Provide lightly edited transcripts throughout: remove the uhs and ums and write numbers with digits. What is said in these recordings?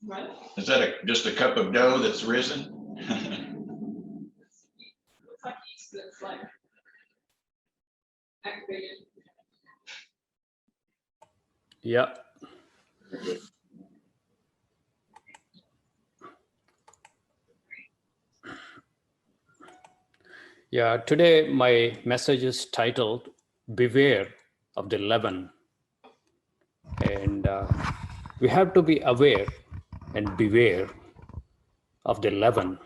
What? Is that just a cup of dough that's risen? Looks like yeast that's like activated. Yeah. Yeah, today my message is titled Beware of the Leaven. And we have to be aware and beware of the leaven.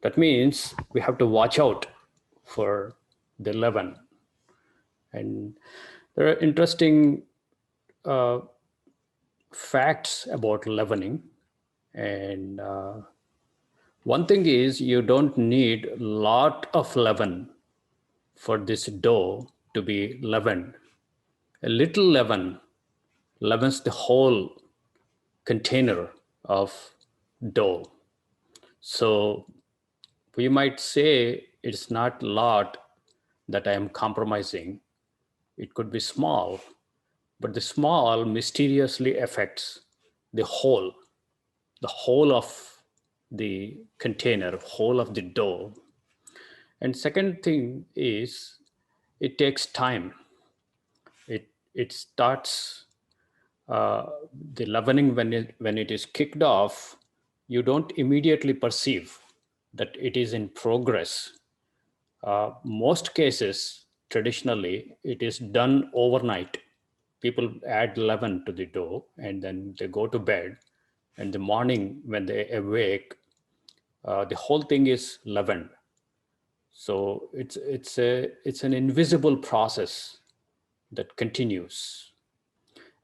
That means we have to watch out for the leaven. And there are interesting facts about leavening. And one thing is you don't need a lot of leaven for this dough to be leavened. A little leaven leavens the whole container of dough. So we might say it's not a lot that I am compromising. It could be small, but the small mysteriously affects the whole of the container, whole of the dough. And second thing is it takes time. It starts the leavening when it is kicked off. You don't immediately perceive that it is in progress. Most cases, traditionally, it is done overnight. People add leaven to the dough and then they go to bed. And the morning when they awake, the whole thing is leavened. So it's an invisible process that continues.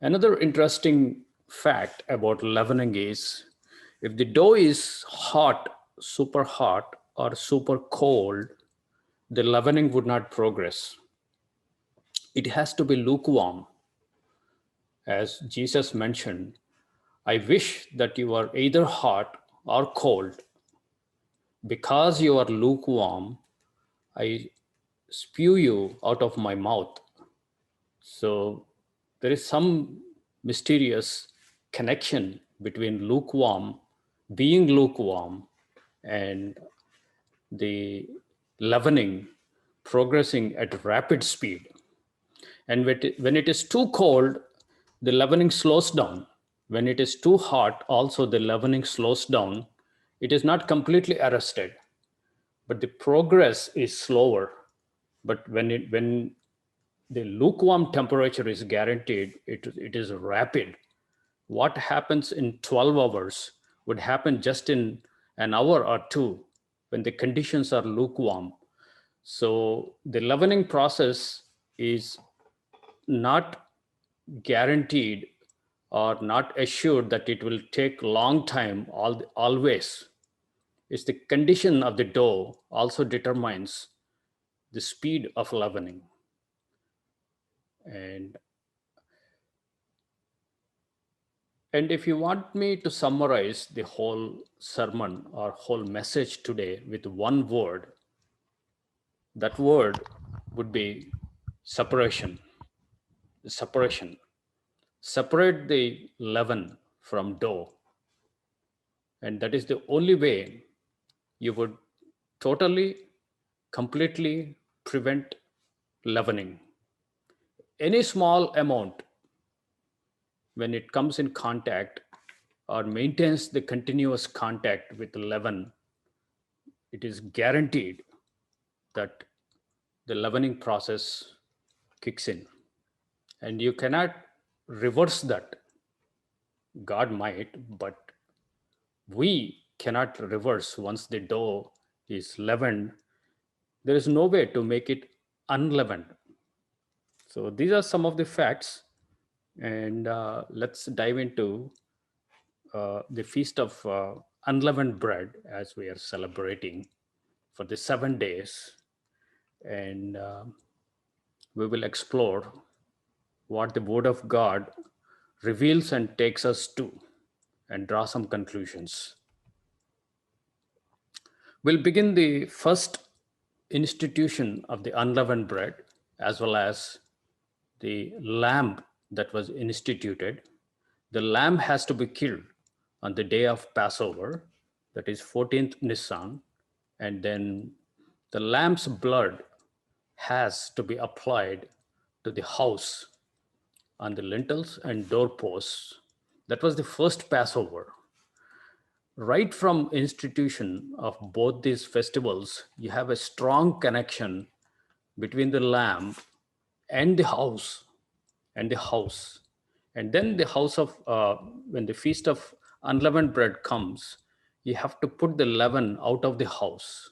Another interesting fact about leavening is if the dough is hot, super hot, or super cold, the leavening would not progress. It has to be lukewarm. As Jesus mentioned, I wish that you are either hot or cold. Because you are lukewarm, I spew you out of my mouth. So there is some mysterious connection between being lukewarm, and the leavening progressing at rapid speed. And when it is too cold, the leavening slows down. When it is too hot, also the leavening slows down. It is not completely arrested, but the progress is slower. But when the lukewarm temperature is guaranteed, it is rapid. What happens in 12 hours would happen just in an hour or two when the conditions are lukewarm. So the leavening process is not guaranteed or not assured that it will take long time always. It's the condition of the dough also determines the speed of leavening. And if you want me to summarize the whole sermon or whole message today with one word, that word would be separation. Separation. Separate the leaven from dough. And that is the only way you would totally, completely prevent leavening. Any small amount, when it comes in contact or maintains the continuous contact with the leaven, it is guaranteed that the leavening process kicks in. And you cannot reverse that. God might, but we cannot reverse once the dough is leavened. There is no way to make it unleavened. So these are some of the facts. And let's dive into the Feast of Unleavened Bread as we are celebrating for the 7 days. And we will explore what the Word of God reveals and takes us to, and draw some conclusions. We'll begin the first institution of the unleavened bread, as well as the lamb that was instituted. the lamb has to be killed on the day of Passover, that is 14th Nisan, and then the lamb's blood has to be applied to the house on the lintels and doorposts. That was the first Passover. Right from institution of both these festivals, you have a strong connection between the lamb and the house and the house. And then the house of, when the feast of unleavened bread comes, you have to put the leaven out of the house.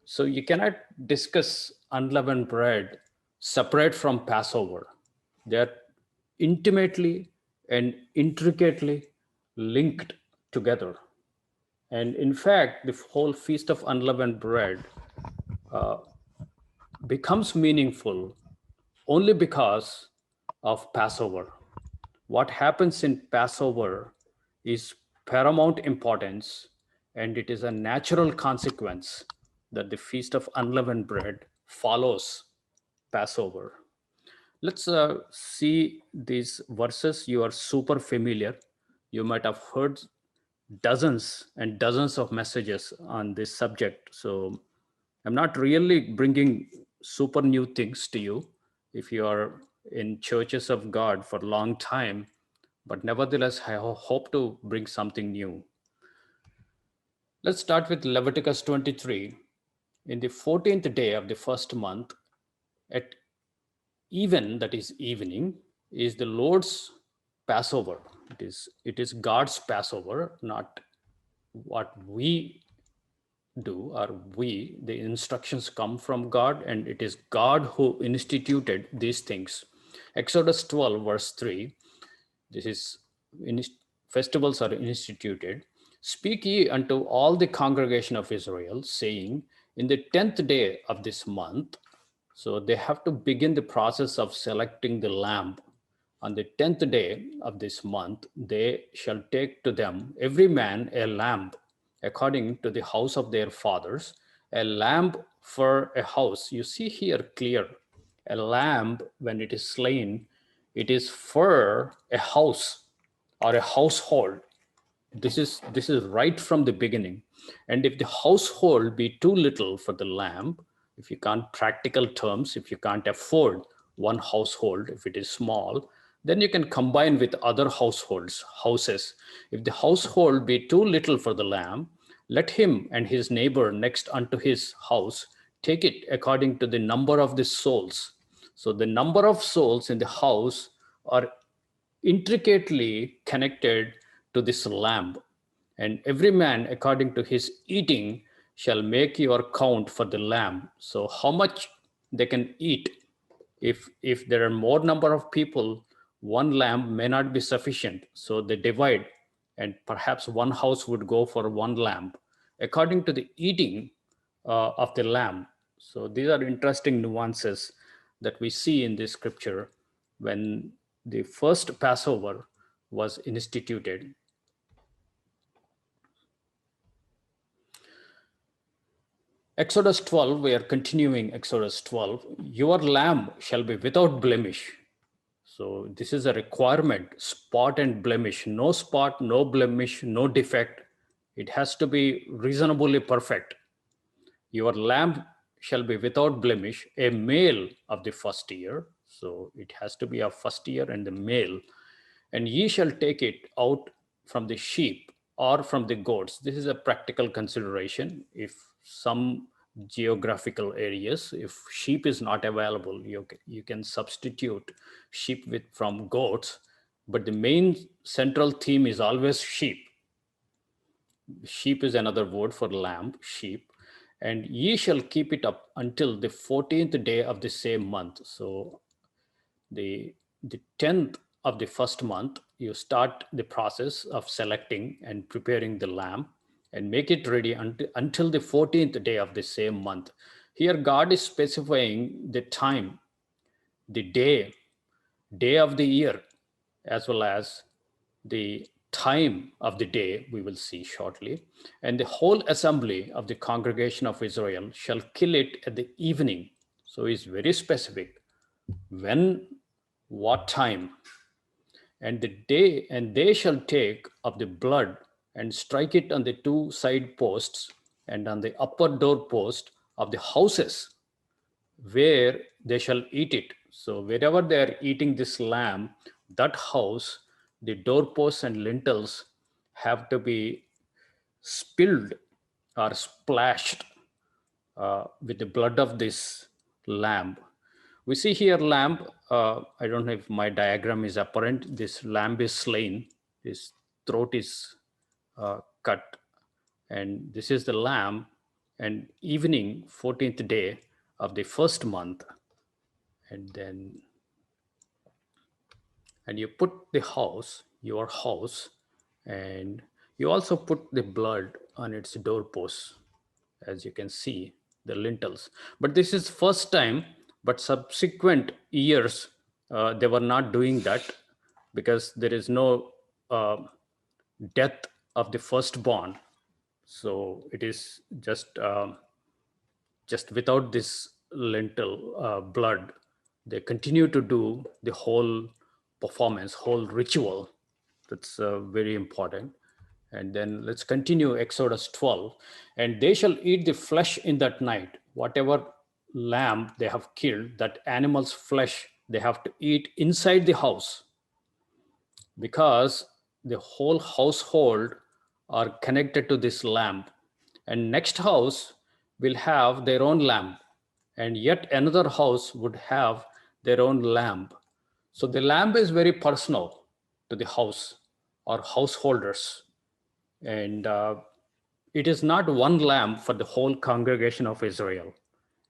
So you cannot discuss unleavened bread separate from Passover. They're intimately and intricately linked together. And in fact, the whole Feast of Unleavened Bread becomes meaningful only because of Passover. What happens in Passover is paramount importance, and it is a natural consequence that the Feast of Unleavened Bread follows Passover. Let's see these verses. You are super familiar. You might have heard dozens and dozens of messages on this subject. So I'm not really bringing super new things to you if you are in churches of God for a long time, but nevertheless, I hope to bring something new. Let's start with Leviticus 23. In the 14th day of the first month, at even, that is evening, is the Lord's Passover. It is God's Passover, not what we do, or the instructions come from God, and it is God who instituted these things. Exodus 12 verse 3, this is, festivals are instituted. Speak ye unto all the congregation of Israel, saying, in the 10th day of this month. So they have to begin the process of selecting the lamb. On the 10th day of this month, they shall take to them every man a lamb according to the house of their fathers, a lamb for a house. You see here clear, a lamb, when it is slain, it is for a house or a household. This is right from the beginning. And if the household be too little for the lamb, if you can't, practical terms, if you can't afford one household, if it is small, then you can combine with other houses. If the household be too little for the lamb, let him and his neighbor next unto his house take it according to the number of the souls. So the number of souls in the house are intricately connected to this lamb, and every man according to his eating shall make your count for the lamb. So how much they can eat. If there are more number of people, one lamb may not be sufficient, so they divide, and perhaps one house would go for one lamb according to the eating of the lamb. So these are interesting nuances that we see in this scripture when the first Passover was instituted. Exodus 12, we are continuing Exodus 12. Your lamb shall be without blemish. So this is a requirement, spot and blemish. No spot, no blemish, no defect. It has to be reasonably perfect. Your lamb shall be without blemish, a male of the first year. So it has to be a first year and the male. And ye shall take it out from the sheep or from the goats. This is a practical consideration. If some geographical areas, if sheep is not available, you can substitute sheep from goats, but the main central theme is always sheep. Sheep is another word for lamb, sheep. And ye shall keep it up until the 14th day of the same month. So the 10th of the first month, you start the process of selecting and preparing the lamb and make it ready until the 14th day of the same month. Here, God is specifying the time, the day of the year, as well as the time of the day, we will see shortly. And the whole assembly of the congregation of Israel shall kill it at the evening. So it's very specific. When, what time? And they shall take of the blood and strike it on the two side posts and on the upper door post of the houses where they shall eat it. So wherever they are eating this lamb, that house, the doorposts and lintels have to be spilled or splashed with the blood of this lamb. We see here lamb, I don't know if my diagram is apparent. This lamb is slain, his throat is cut, and this is the lamb. And evening, 14th day of the first month, and then and you put the house, your house, and you also put the blood on its doorposts, as you can see, the lintels. But this is first time, but subsequent years, they were not doing that because there is no death of the firstborn. So it is just without this lentil blood, they continue to do the whole performance, whole ritual. That's very important. And then let's continue Exodus 12. And they shall eat the flesh in that night. Whatever lamb they have killed, that animal's flesh they have to eat inside the house, because the whole household are connected to this lamb. And next house will have their own lamb, and yet another house would have their own lamb. So the lamb is very personal to the house or householders. And it is not one lamb for the whole congregation of Israel.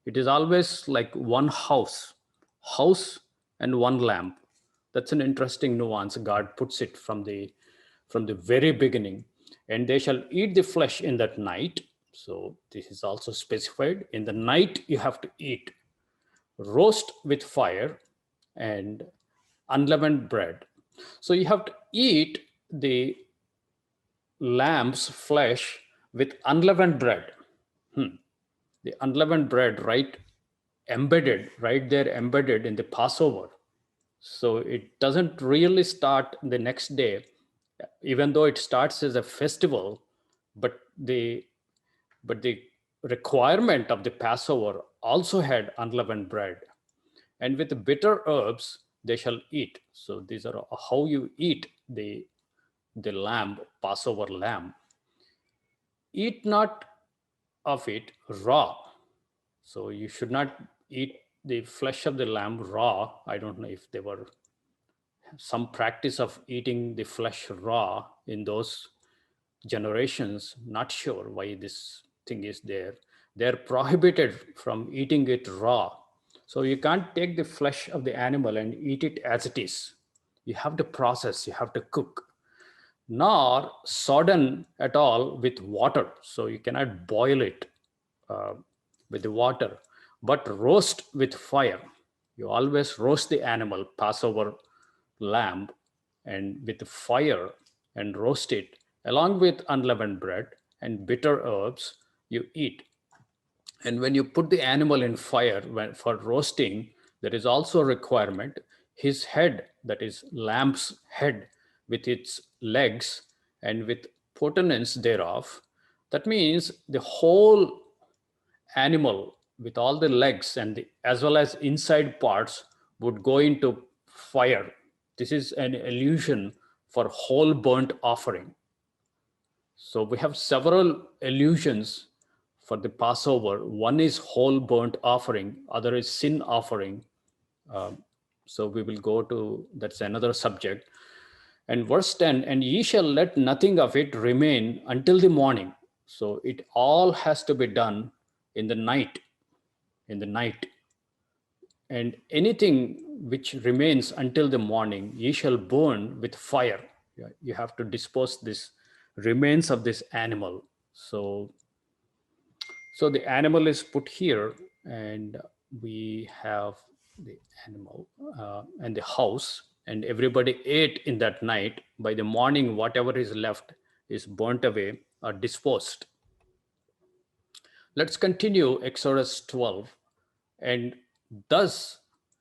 It is always like one house and one lamb. That's an interesting nuance. God puts it from the very beginning. And they shall eat the flesh in that night. So this is also specified. In the night you have to eat roast with fire and unleavened bread. So you have to eat the lamb's flesh with unleavened bread. The unleavened bread, right there, embedded in the Passover. So it doesn't really start the next day, even though it starts as a festival, but the requirement of the Passover also had unleavened bread. And with the bitter herbs they shall eat. So these are how you eat the lamb, Passover lamb. Eat not of it raw. So you should not eat the flesh of the lamb raw. I don't know if there were some practice of eating the flesh raw in those generations. Not sure why this thing is there. They're prohibited from eating it raw. So you can't take the flesh of the animal and eat it as it is. You have to process, you have to cook. Nor sodden at all with water. So you cannot boil it with the water, but roast with fire. You always roast the animal, Passover lamb, and with fire, and roast it along with unleavened bread and bitter herbs you eat. And when you put the animal in fire for roasting, there is also a requirement. His head, that is lamb's head, with its legs and with potenance thereof. That means the whole animal with all the legs and as well as inside parts would go into fire. This is an allusion for whole burnt offering. So we have several allusions for the Passover. One is whole burnt offering, other is sin offering. So we will go to, that's another subject. And verse 10, and ye shall let nothing of it remain until the morning. So it all has to be done in the night. And anything which remains until the morning, ye shall burn with fire. You have to dispose this remains of this animal. So the animal is put here, and we have the animal and the house, and everybody ate in that night. By the morning, whatever is left is burnt away or disposed. Let's continue Exodus 12. And thus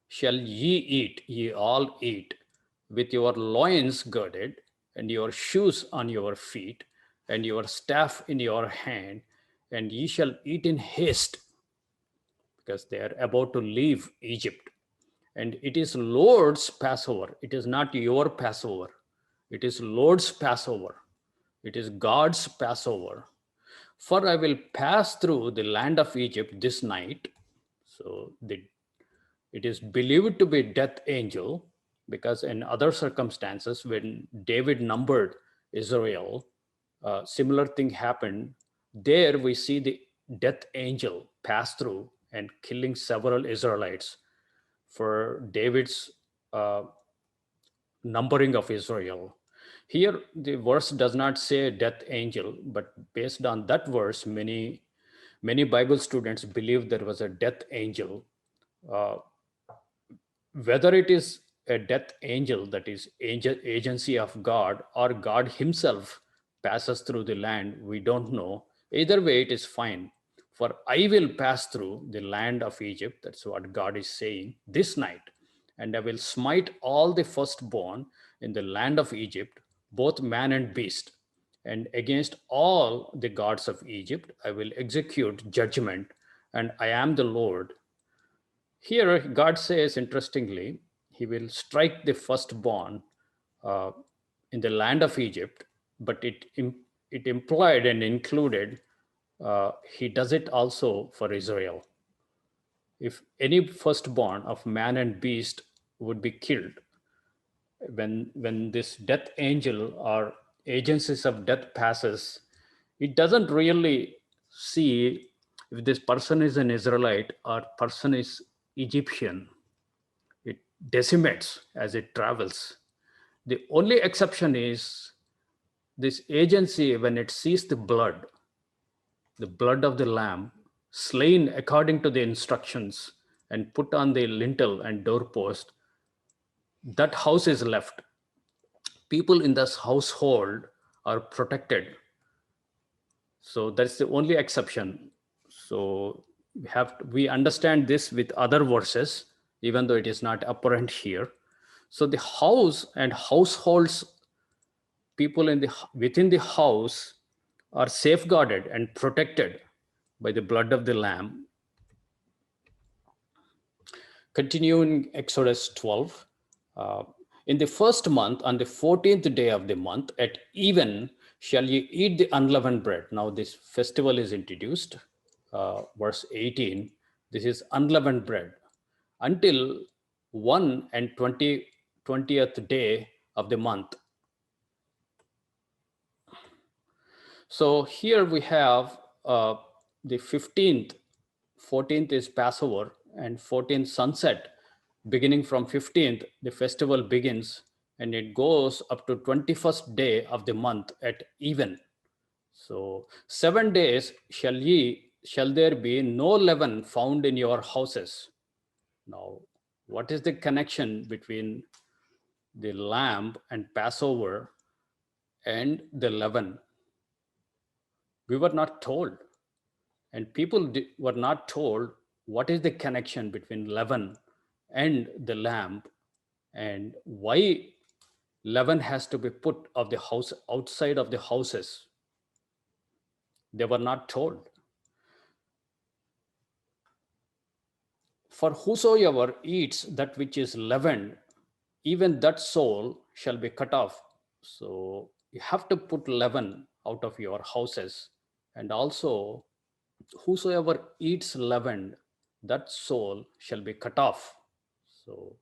shall ye eat, ye all eat, with your loins girded, and your shoes on your feet, and your staff in your hand, and ye shall eat in haste, because they are about to leave Egypt. And it is Lord's Passover. It is not your Passover. It is Lord's Passover. It is God's Passover. For I will pass through the land of Egypt this night. So it is believed to be death angel, because in other circumstances, when David numbered Israel, similar thing happened. There we see the death angel pass through and killing several Israelites for David's numbering of Israel. Here, the verse does not say death angel, but based on that verse, many Bible students believe there was a death angel. Whether it is a death angel, that is agency of God, or God himself passes through the land, we don't know. Either way, it is fine. For I will pass through the land of Egypt, that's what God is saying, this night, and I will smite all the firstborn in the land of Egypt, both man and beast. And against all the gods of Egypt, I will execute judgment, and I am the Lord. Here, God says, interestingly, he will strike the firstborn uh, in the land of Egypt, but it implied and included he does it also for Israel. If any firstborn of man and beast would be killed, when this death angel or agencies of death passes, it doesn't really see if this person is an Israelite or person is Egyptian. It decimates as it travels. The only exception is this agency, when it sees the blood of the lamb slain according to the instructions and put on the lintel and doorpost, that house is left. People in this household are protected. So that's the only exception. So we understand this with other verses, even though it is not apparent here. So the house and households, people within the house are safeguarded and protected by the blood of the lamb. Continuing Exodus 12, in the first month, on the 14th day of the month, at even shall ye eat the unleavened bread. Now this festival is introduced, verse 18. This is unleavened bread until 20th day of the month. So here we have the 15th, 14th is Passover, and 14th sunset. Beginning from 15th, the festival begins, and it goes up to 21st day of the month at even. So 7 days shall there be no leaven found in your houses. Now, what is the connection between the lamb and Passover and the leaven? We were not told, and people were not told what is the connection between leaven and the lamb, and why leaven has to be put of the house outside of the houses. They were not told. For whosoever eats that which is leavened, even that soul shall be cut off. So you have to put leaven out of your houses. And also, whosoever eats leavened, that soul shall be cut off. So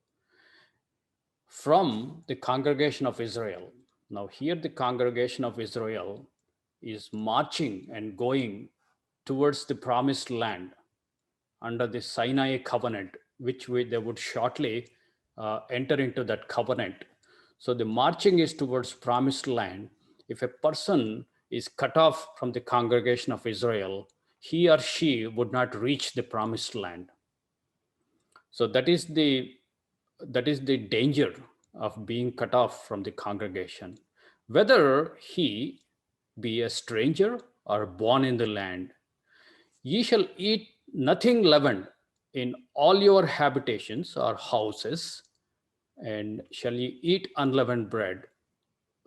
from the congregation of Israel. Now here the congregation of Israel is marching and going towards the promised land under the Sinai covenant, which they would shortly enter into that covenant. So the marching is towards promised land. If a person is cut off from the congregation of Israel, he or she would not reach the promised land. So that is the danger of being cut off from the congregation. Whether he be a stranger or born in the land, ye shall eat nothing leavened in all your habitations or houses, and shall ye eat unleavened bread.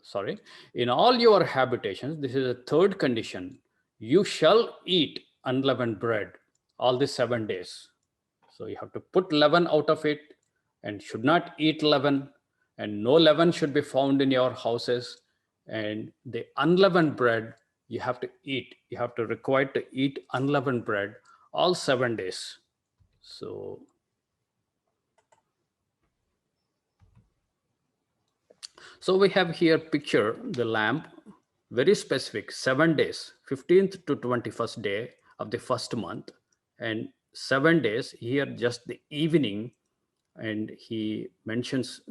Sorry, in all your habitations, this is a third condition. You shall eat unleavened bread all the 7 days. So you have to put leaven out of it and should not eat leaven, and no leaven should be found in your houses. And the unleavened bread you have to eat. You have to require to eat unleavened bread all 7 days. So we have here picture the lamp, very specific, 7 days, 15th to 21st day of the first month, and 7 days here just the evening. And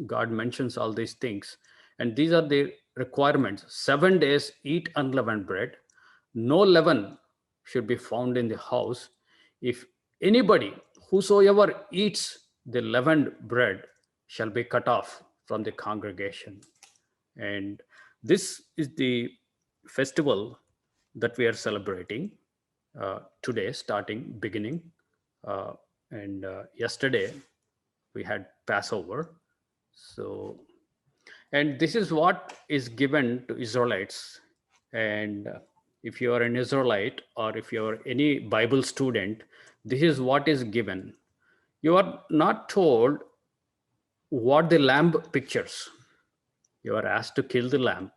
God mentions all these things. And these are the requirements. 7 days, eat unleavened bread. No leaven should be found in the house. If anybody, whosoever eats the leavened bread shall be cut off from the congregation. And this is the festival that we are celebrating today, beginning. And yesterday we had Passover. So, and this is what is given to Israelites. And if you are an Israelite or if you are any Bible student, this is what is given. You are not told what the lamb pictures. You are asked to kill the lamb,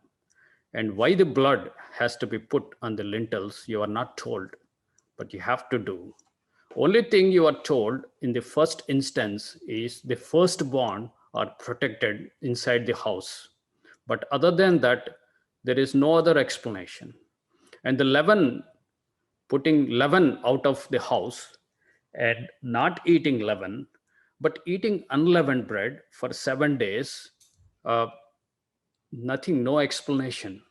and why the blood has to be put on the lintels, you are not told, but you have to do. Only thing you are told in the first instance is the firstborn are protected inside the house. But other than that, there is no other explanation. And the leaven, putting leaven out of the house and not eating leaven, but eating unleavened bread for 7 days, nothing, no explanation.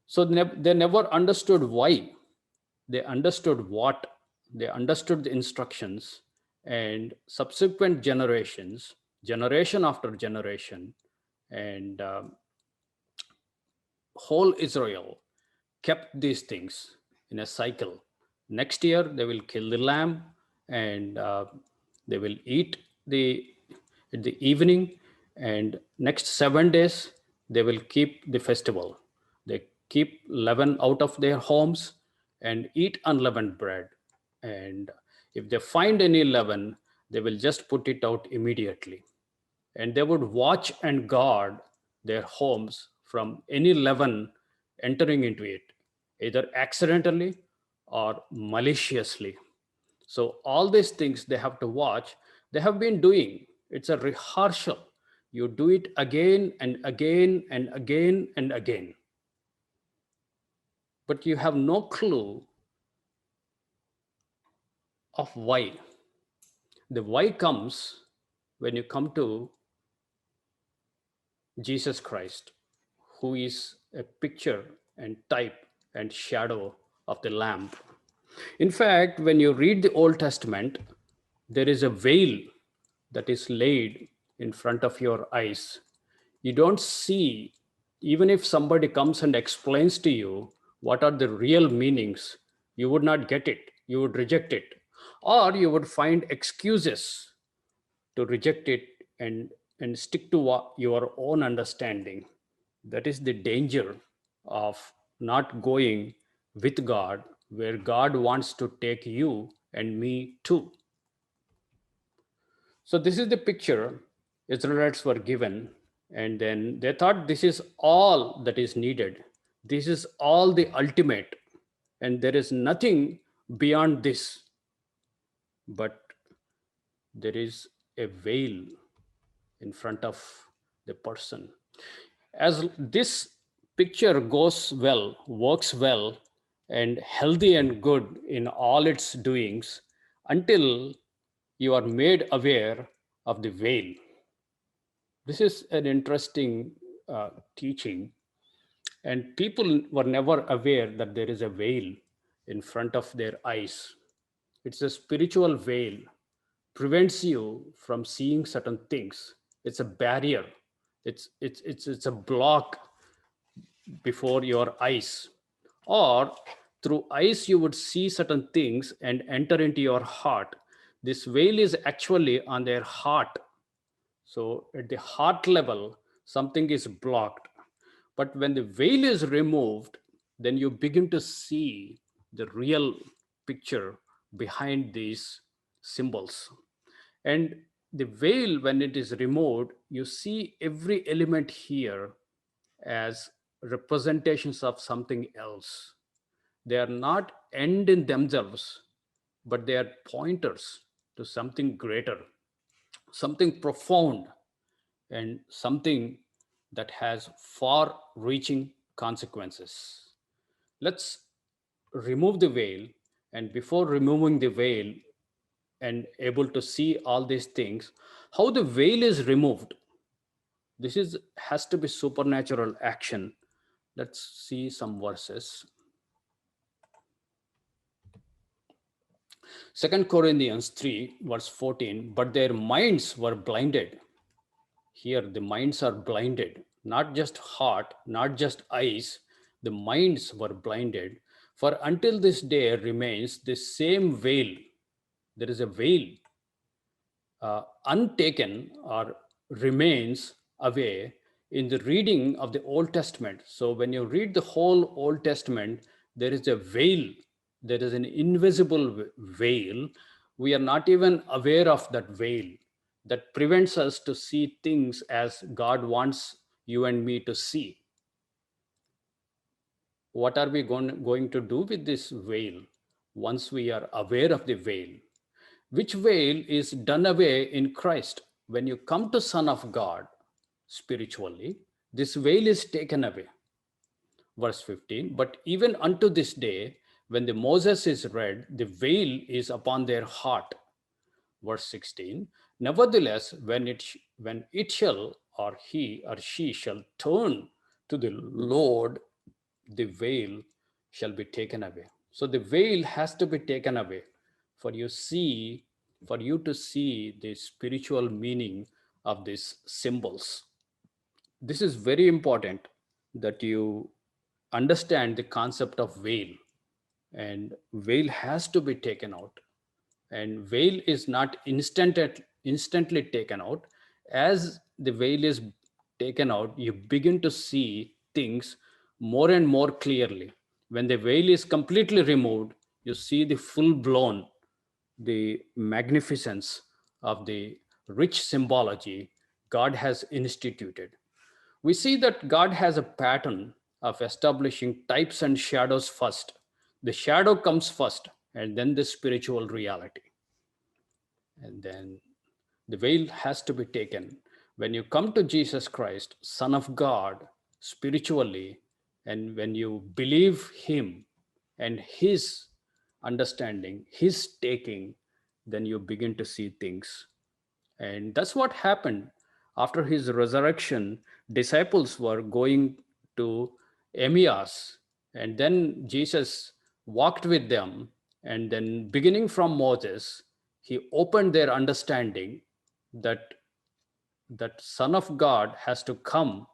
So they never understood why. They understood what, they understood the instructions, and subsequent generations, generation after generation, and whole Israel kept these things in a cycle. Next year, they will kill the lamb, and they will eat in the evening, and next 7 days, they will keep the festival. They keep leaven out of their homes and eat unleavened bread. And if they find any leaven, they will just put it out immediately. And they would watch and guard their homes from any leaven entering into it, either accidentally or maliciously. So all these things they have to watch. They have been doing. It's a rehearsal. You do it again and again and again and again. But you have no clue of why. The why comes when you come to Jesus Christ, who is a picture and type and shadow of the Lamb. In fact, when you read the Old Testament, there is a veil that is laid in front of your eyes. You don't see, even if somebody comes and explains to you what are the real meanings, you would not get it. You would reject it. Or you would find excuses to reject it and stick to your own understanding. That is the danger of not going with God, where God wants to take you and me too. So this is the picture Israelites were given, and then they thought this is all that is needed. This is all the ultimate, and there is nothing beyond this. But there is a veil in front of the person. As this picture goes well, works well, and healthy and good in all its doings, until you are made aware of the veil. This is an interesting teaching, and people were never aware that there is a veil in front of their eyes. It's a spiritual veil, prevents you from seeing certain things. It's a barrier. It's a block before your eyes. Or through eyes you would see certain things and enter into your heart. This veil is actually on their heart. So at the heart level, something is blocked. But when the veil is removed, then you begin to see the real picture behind these symbols. And the veil, when it is removed, you see every element here as representations of something else. They are not end in themselves, but they are pointers to something greater, something profound, and something that has far reaching consequences. Let's remove the veil. And before removing the veil and able to see all these things, how the veil is removed, this is has to be supernatural action. Let's see some verses. Second Corinthians 3 verse 14, but their minds were blinded. Here the minds are blinded, not just heart, not just eyes, the minds were blinded. For until this day remains the same veil. There is a veil untaken or remains away in the reading of the Old Testament. So when you read the whole Old Testament, there is a veil, there is an invisible veil. We are not even aware of that veil that prevents us to see things as God wants you and me to see. What are we going to do with this veil once we are aware of the veil? Which veil is done away in Christ. When you come to Son of God spiritually, this veil is taken away. Verse 15, but even unto this day, when the Moses is read, the veil is upon their heart. Verse 16, nevertheless, when it shall, or he or she shall turn to the Lord, the veil shall be taken away. So the veil has to be taken away for you to see the spiritual meaning of these symbols. This is very important that you understand the concept of veil, and veil has to be taken out. And veil is not instantly taken out. As the veil is taken out, you begin to see things more and more clearly. When the veil is completely removed, you see the full blown, the magnificence of the rich symbology God has instituted. We see that God has a pattern of establishing types and shadows first. The shadow comes first, and then the spiritual reality. And then the veil has to be taken. When you come to Jesus Christ, Son of God, spiritually, and when you believe Him and His understanding, His taking, then you begin to see things. And that's what happened after His resurrection. Disciples were going to Emmaus, and then Jesus walked with them. And then, beginning from Moses, He opened their understanding that Son of God has to come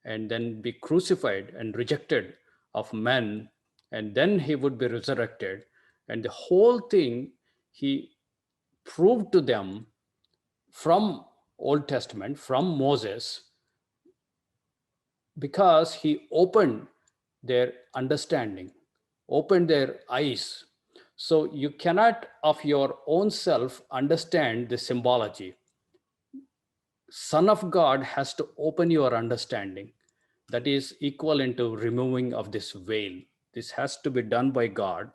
and then be crucified and rejected of men, and then He would be resurrected. And the whole thing He proved to them from Old Testament, from Moses, because He opened their understanding, opened their eyes. So you cannot of your own self understand the symbology. Son of God has to open your understanding. That is equivalent to removing of this veil. This has to be done by God,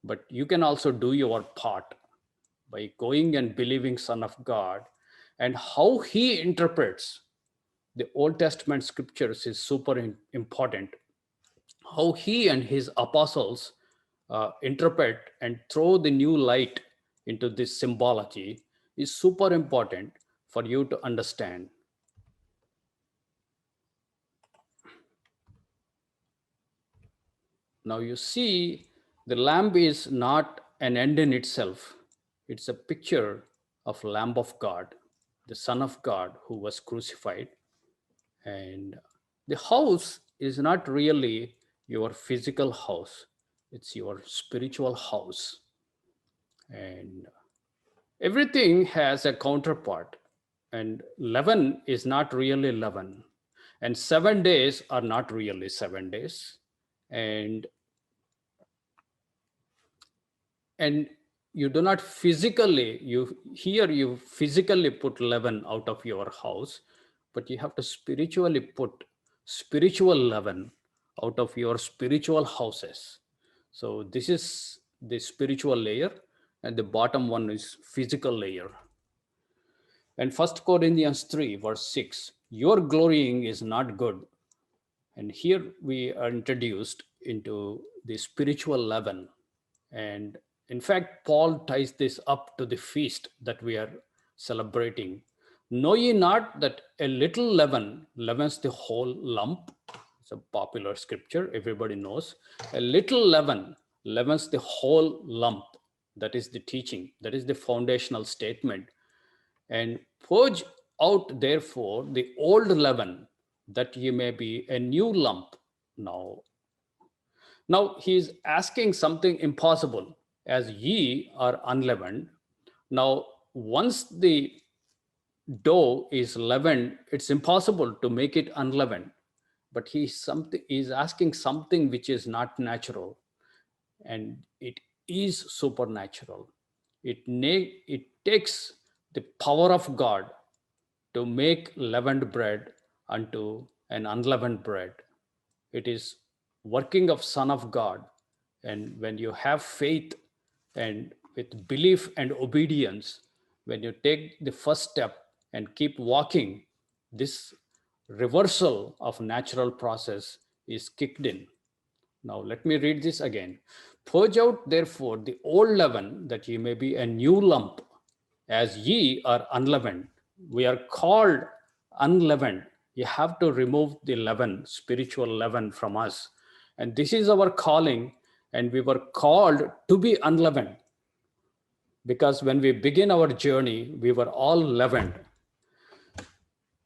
but you can also do your part by going and believing Son of God. And how He interprets the Old Testament scriptures is super important. How He and His apostles interpret and throw the new light into this symbology is super important for you to understand. Now you see, the lamb is not an end in itself. It's a picture of Lamb of God, the Son of God who was crucified. And the house is not really your physical house, it's your spiritual house. And everything has a counterpart. and 11 is not really 11, and 7 days are not really 7 days, and you do not physically, you physically put 11 out of your house, but you have to spiritually put spiritual 11 out of your spiritual houses. So this is the spiritual layer, and the bottom one is physical layer. And First Corinthians 3 verse 6, your glorying is not good. And here we are introduced into the spiritual leaven. And in fact, Paul ties this up to the feast that we are celebrating. Know ye not that a little leaven leavens the whole lump? It's a popular scripture, everybody knows. A little leaven leavens the whole lump. That is the teaching, that is the foundational statement. And purge out therefore the old leaven, that ye may be a new lump. Now he is asking something impossible, as ye are unleavened. Now once the dough is leavened, it's impossible to make it unleavened. But he's asking something which is not natural, and it is supernatural. It takes the power of God to make leavened bread unto an unleavened bread. It is working of Son of God. And when you have faith and with belief and obedience, when you take the first step and keep walking, this reversal of natural process is kicked in. Now let me read this again. Purge out therefore the old leaven, that ye may be a new lump, as ye are unleavened. We are called unleavened. You have to remove the leaven, spiritual leaven from us. And this is our calling, and we were called to be unleavened. Because when we begin our journey, we were all leavened.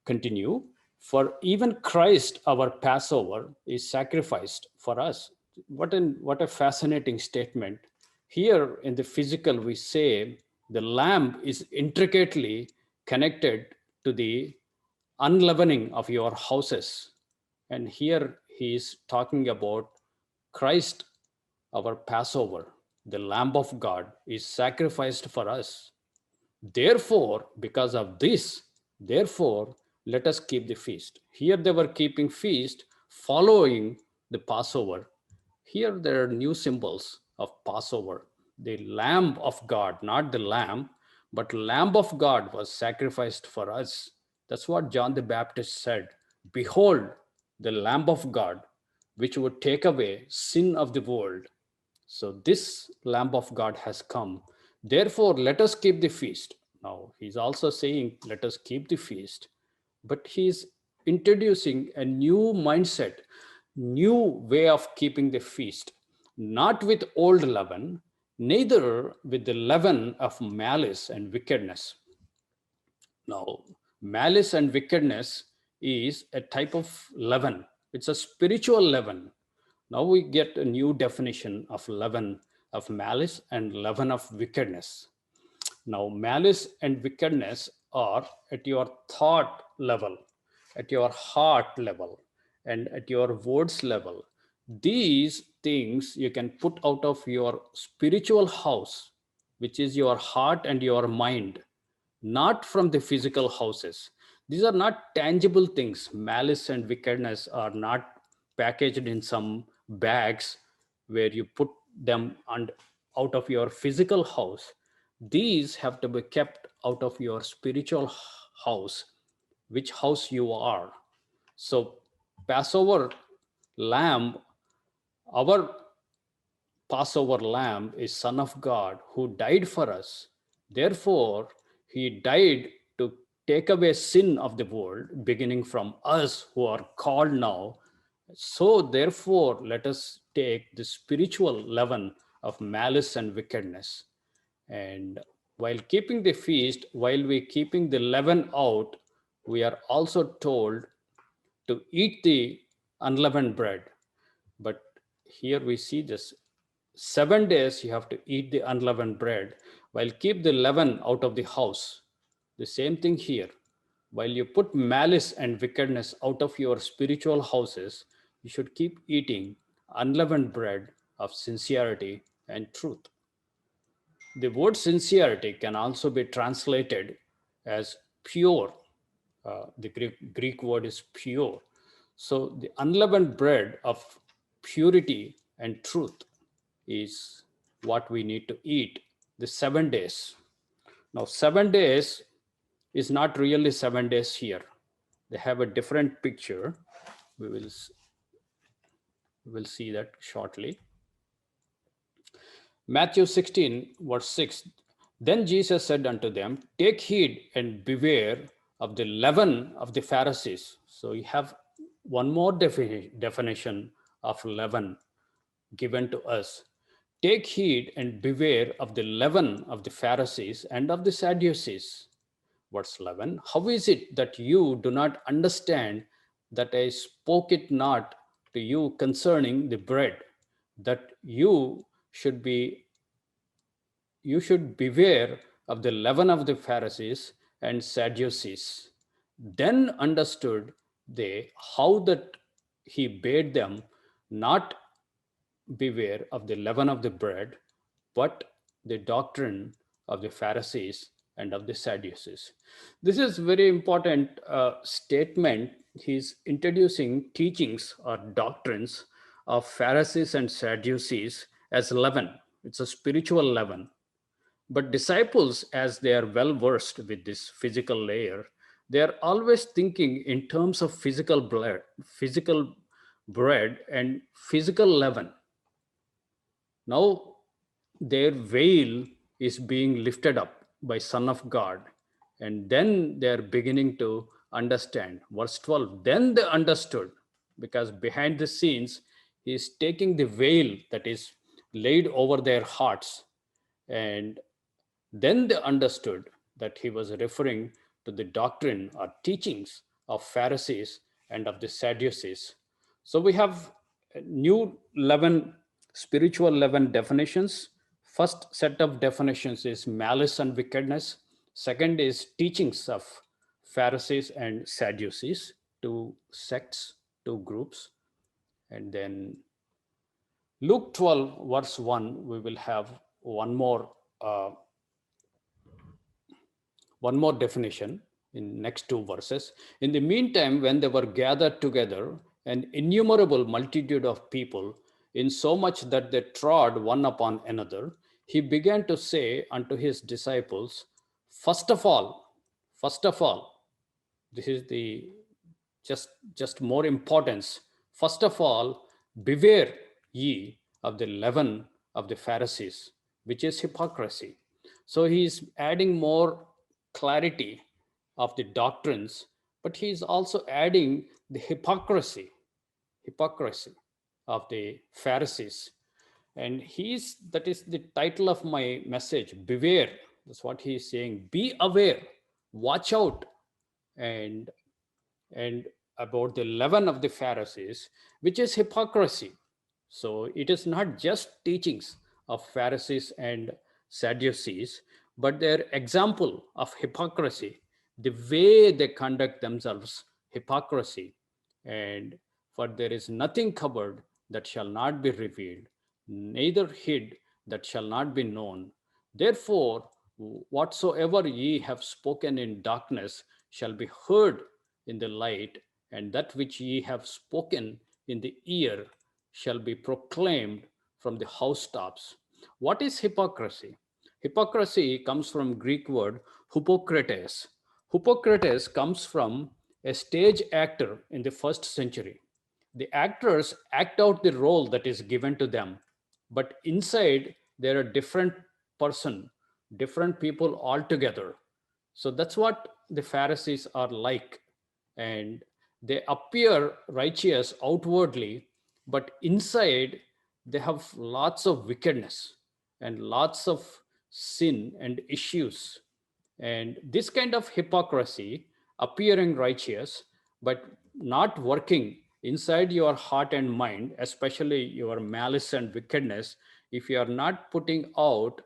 Continue. For even Christ, our Passover, is sacrificed for us. What a fascinating statement. Here in the physical, we say the lamb is intricately connected to the unleavening of your houses. And here he is talking about Christ, our Passover, the Lamb of God, is sacrificed for us. Therefore, because of this, therefore, let us keep the feast. Here they were keeping feast following the Passover. Here there are new symbols of Passover. The Lamb of God, not the lamb, but Lamb of God was sacrificed for us. That's what John the Baptist said. Behold, the Lamb of God, which would take away sin of the world. So this Lamb of God has come. Therefore, let us keep the feast. Now, he's also saying, let us keep the feast. But he's introducing a new mindset, new way of keeping the feast, not with old leaven, neither with the leaven of malice and wickedness. Now, malice and wickedness is a type of leaven. It's a spiritual leaven. Now we get a new definition of leaven of malice and leaven of wickedness. Now, malice and wickedness are at your thought level, at your heart level, and at your words level. These things you can put out of your spiritual house, which is your heart and your mind, not from the physical houses. These are not tangible things. Malice and wickedness are not packaged in some bags where you put them out of your physical house. These have to be kept out of your spiritual house, which house you are. So, Passover lamb, our Passover lamb is Son of God who died for us. Therefore, he died to take away sin of the world, beginning from us who are called now. So, therefore, let us take the spiritual leaven of malice and wickedness. And while keeping the feast, while we keeping the leaven out, we are also told to eat the unleavened bread. But here we see this 7 days you have to eat the unleavened bread, while keep the leaven out of the house. The same thing here. while you put malice and wickedness out of your spiritual houses, you should keep eating unleavened bread of sincerity and truth. The word sincerity can also be translated as pure. The Greek word is pure. So the unleavened bread of purity and truth is what we need to eat the 7 days. Now, 7 days is not really 7 days here. They have a different picture. We will see that shortly. Matthew 16, verse 6. Then Jesus said unto them, take heed and beware of the leaven of the Pharisees. So you have one more definition of leaven given to us. Take heed and beware of the leaven of the Pharisees and of the Sadducees. Verse 11. How is it that you do not understand that I spoke it not to you concerning the bread, that you should beware of the leaven of the Pharisees and Sadducees? Then understood they how that he bade them not beware of the leaven of the bread, but the doctrine of the Pharisees and of the Sadducees. This is very important statement. He's introducing teachings or doctrines of Pharisees and Sadducees as leaven. It's a spiritual leaven. But disciples, as they are well versed with this physical layer, they are always thinking in terms of physical bread and physical leaven. Now their veil is being lifted up by Son of God. And then they're beginning to understand. Verse 12, then they understood, because behind the scenes, he's taking the veil that is laid over their hearts. And then they understood that he was referring to the doctrine or teachings of Pharisees and of the Sadducees. So we have new 11 spiritual 11 definitions. First set of definitions is malice and wickedness. Second is teachings of Pharisees and Sadducees, two sects, two groups. And then Luke 12, verse 1, we will have one more definition in next two verses. In the meantime, when they were gathered together, an innumerable multitude of people, in so much that they trod one upon another, he began to say unto his disciples, first of all, this is the just more importance. First of all, beware ye of the leaven of the Pharisees, which is hypocrisy. So he's adding more clarity of the doctrines, but he's also adding the hypocrisy of the Pharisees. And that is the title of my message, beware. That's what he's saying. Be aware, watch out, and about the leaven of the Pharisees, which is hypocrisy. So it is not just teachings of Pharisees and Sadducees, but their example of hypocrisy, the way they conduct themselves, hypocrisy. And for there is nothing covered that shall not be revealed, neither hid that shall not be known. Therefore, whatsoever ye have spoken in darkness shall be heard in the light, and that which ye have spoken in the ear shall be proclaimed from the housetops. What is hypocrisy? Hypocrisy comes from Greek word hypocrates. Hypocrates comes from a stage actor in the first century. The actors act out the role that is given to them, but inside they're a different person, different people altogether. So that's what the Pharisees are like. And they appear righteous outwardly, but inside they have lots of wickedness and lots of sin and issues. And this kind of hypocrisy, appearing righteous, but not working inside your heart and mind, especially your malice and wickedness, if you are not putting out,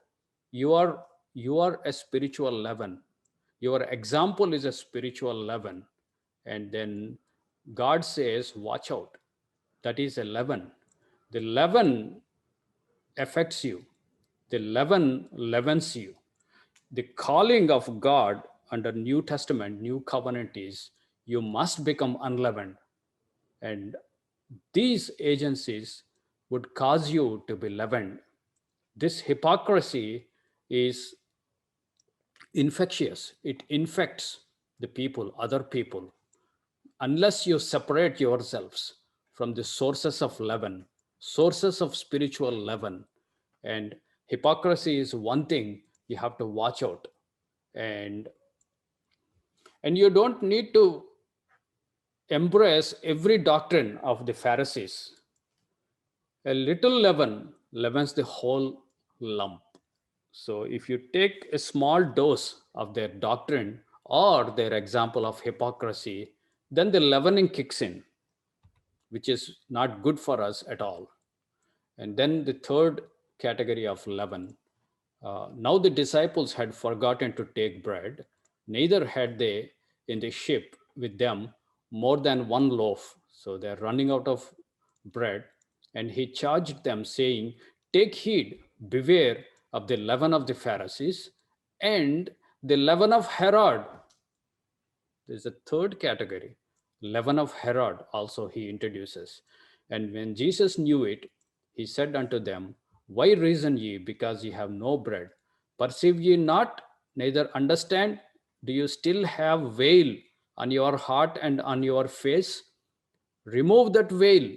you are a spiritual leaven. Your example is a spiritual leaven. And then God says, watch out. That is a leaven. The leaven affects you. The leaven leavens you. The calling of God under New Testament, New Covenant is you must become unleavened. And these agencies would cause you to be leavened. This hypocrisy is infectious. It infects the people, other people. Unless you separate yourselves from the sources of leaven, sources of spiritual leaven, and hypocrisy is one thing you have to watch out. And you don't need to embrace every doctrine of the Pharisees. A little leaven leavens the whole lump. So if you take a small dose of their doctrine or their example of hypocrisy, then the leavening kicks in, which is not good for us at all. And then the third category of leaven. Now the disciples had forgotten to take bread, neither had they in the ship with them more than one loaf. So they're running out of bread. And he charged them, saying, take heed, beware of the leaven of the Pharisees and the leaven of Herod. There's a third category, leaven of Herod, also he introduces. And when Jesus knew it, he said unto them, why reason ye, because ye have no bread? Perceive ye not, neither understand? Do you still have veil on your heart and on your face? Remove that veil.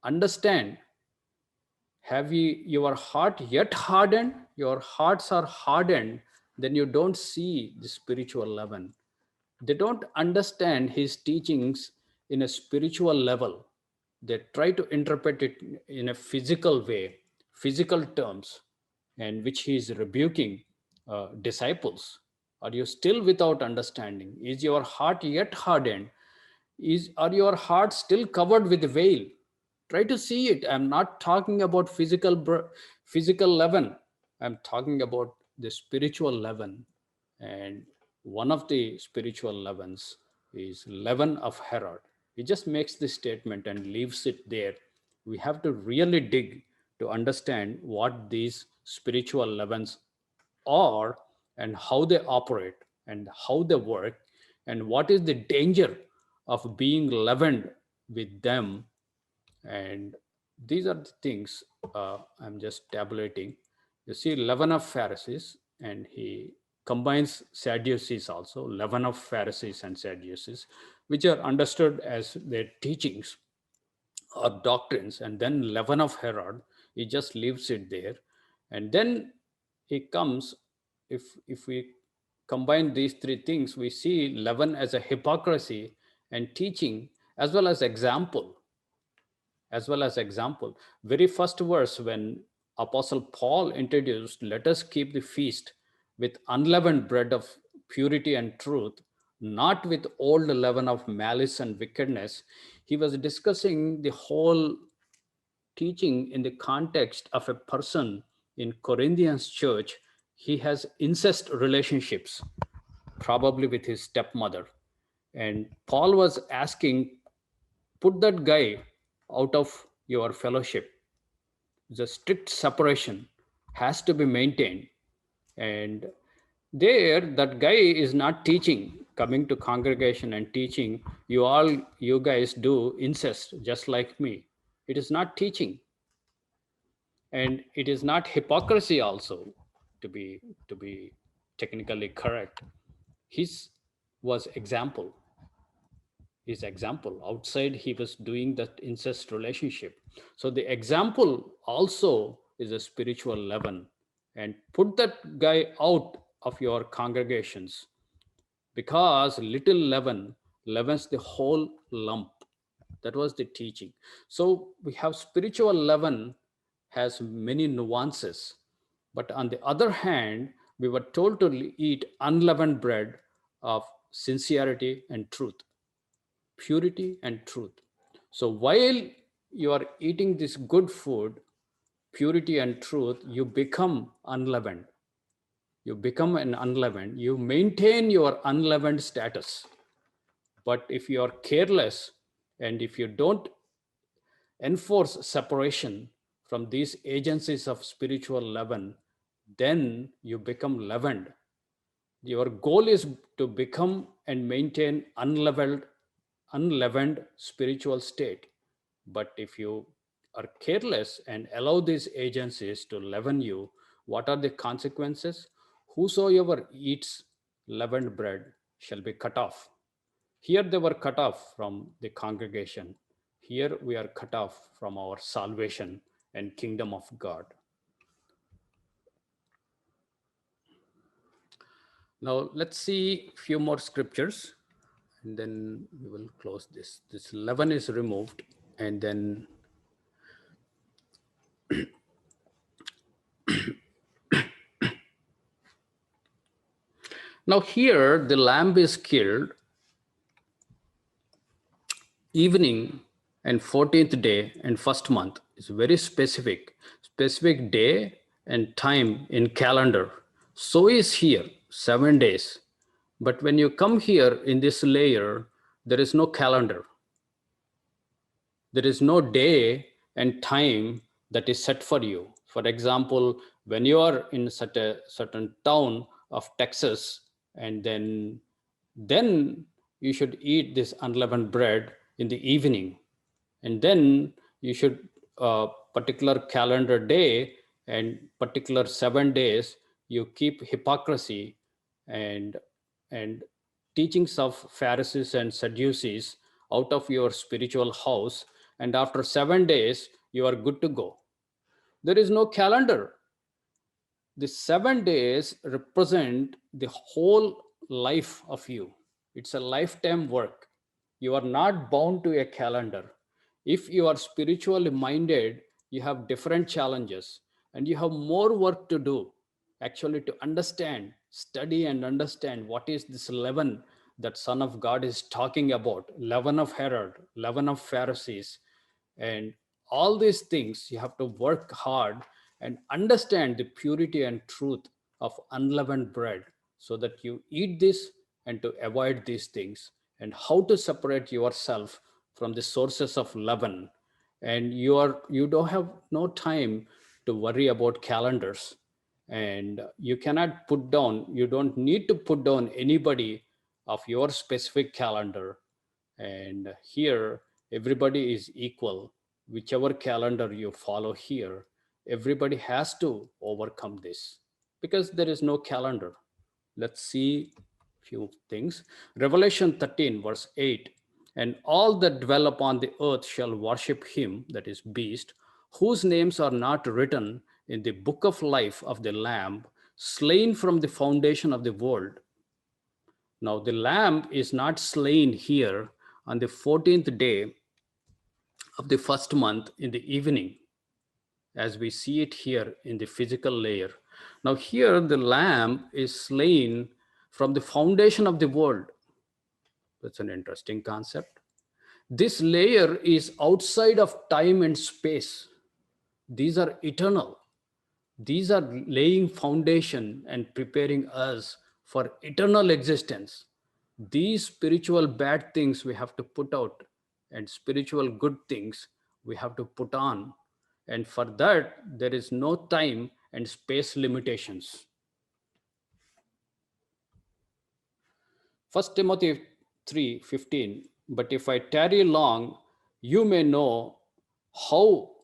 Understand. Have ye your heart yet hardened? Your hearts are hardened, then you don't see the spiritual leaven. They don't understand his teachings in a spiritual level. They try to interpret it in a physical way, physical terms, and which he is rebuking disciples. Are you still without understanding? Is your heart yet hardened? Are your heart still covered with veil? Try to see it. I'm not talking about physical leaven. I'm talking about the spiritual leaven. And one of the spiritual leavens is leaven of Herod. He just makes this statement and leaves it there. We have to really dig to understand what these spiritual leavens are and how they operate and how they work and what is the danger of being leavened with them. And these are the things I'm just tabulating. You see, leaven of Pharisees, and he combines Sadducees also, leaven of Pharisees and Sadducees, which are understood as their teachings or doctrines, and then leaven of Herod, he just leaves it there. And then he comes, if we combine these three things, we see leaven as a hypocrisy and teaching as well as example. Very first verse, when Apostle Paul introduced, let us keep the feast with unleavened bread of purity and truth, not with old leaven of malice and wickedness. He was discussing the whole teaching in the context of a person in Corinthians church. He has incest relationships, probably with his stepmother. And Paul was asking, put that guy out of your fellowship. The strict separation has to be maintained. And there, that guy is not teaching, coming to congregation and teaching, you guys do incest just like me. It is not teaching. And it is not hypocrisy also, to be technically correct. His was example. His example outside, he was doing that incest relationship. So the example also is a spiritual leaven. And put that guy out of your congregations, because little leaven leavens the whole lump. That was the teaching. So we have spiritual leaven has many nuances, but on the other hand, we were told to eat unleavened bread of sincerity and truth, purity and truth. So while you are eating this good food, purity and truth, you become unleavened. you become an unleavened, you maintain your unleavened status. But if you are careless and if you don't enforce separation from these agencies of spiritual leaven, then you become leavened. Your goal is to become and maintain unleavened spiritual state. But if you are careless and allow these agencies to leaven you, what are the consequences? Whosoever eats leavened bread shall be cut off. Here they were cut off from the congregation. Here we are cut off from our salvation and kingdom of God. Now let's see a few more scriptures and then we will close this. This leaven is removed and then now here the lamb is killed evening and 14th day and first month. Is very specific day and time in calendar. So is here 7 days. But when you come here in this layer, there is no calendar. There is no day and time that is set for you. For example, when you are in such a certain town of Texas, and then you should eat this unleavened bread in the evening, and then you should particular calendar day and particular 7 days you keep hypocrisy and teachings of Pharisees and Sadducees out of your spiritual house, and after 7 days you are good to go. There is no calendar. The 7 days represent the whole life of you. It's a lifetime work. You are not bound to a calendar. If you are spiritually minded, you have different challenges and you have more work to do actually to understand, study and understand what is this leaven that Son of God is talking about, leaven of Herod, leaven of Pharisees, and all these things. You have to work hard and understand the purity and truth of unleavened bread so that you eat this and to avoid these things, and how to separate yourself from the sources of leaven. And you don't have no time to worry about calendars, and you cannot put down, you don't need to put down anybody of your specific calendar. And here everybody is equal. Whichever calendar you follow here, everybody has to overcome this because there is no calendar. Let's see a few things. Revelation 13 verse 8, and all that dwell upon the earth shall worship him, that is beast, whose names are not written in the book of life of the Lamb, slain from the foundation of the world. Now the Lamb is not slain here on the 14th day of the first month in the evening, as we see it here in the physical layer. Now here the Lamb is slain from the foundation of the world. That's an interesting concept. This layer is outside of time and space. These are eternal. These are laying foundation and preparing us for eternal existence. These spiritual bad things we have to put out, and spiritual good things we have to put on. And for that, there is no time and space limitations. 1 Timothy 3:15, but if I tarry long, you may know how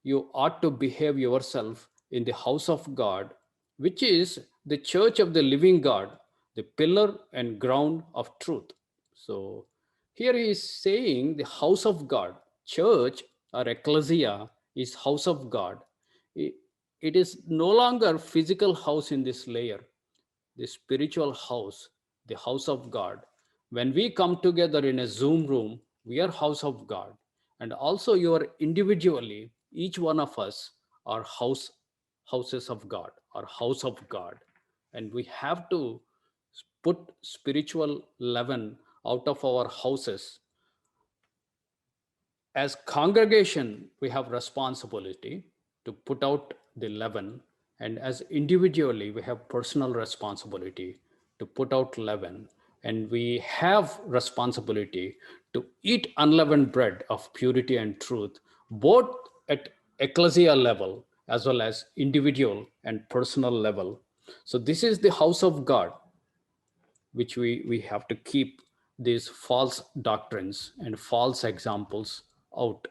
you ought to behave yourself in the house of God, which is the church of the living God, the pillar and ground of truth. So here he is saying the house of God, church or ecclesia is house of God. It is no longer physical house in this layer, the spiritual house, the house of God. When we come together in a Zoom room, we are house of God. And also you are individually, each one of us are houses of God, or house of God. And we have to put spiritual leaven out of our houses. As congregation, we have responsibility to put out the leaven And as individually, we have personal responsibility to put out leaven, and we have responsibility to eat unleavened bread of purity and truth, both at ecclesia level as well as individual and personal level. So this is the house of God, which we have to keep these false doctrines and false examples out.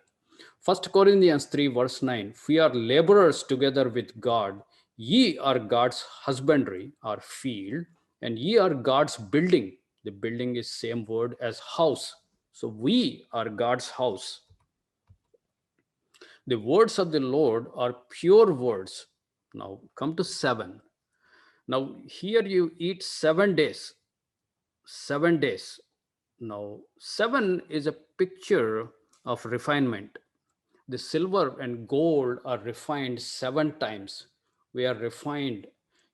First Corinthians 3 verse 9, we are laborers together with God. Ye are God's husbandry or field, and ye are God's building. The building is same word as house. So we are God's house. The words of the Lord are pure words. Now come to 7. Now here you eat 7 days. 7 days. Now 7 is a picture of refinement. The silver and gold are refined 7 times. We are refined.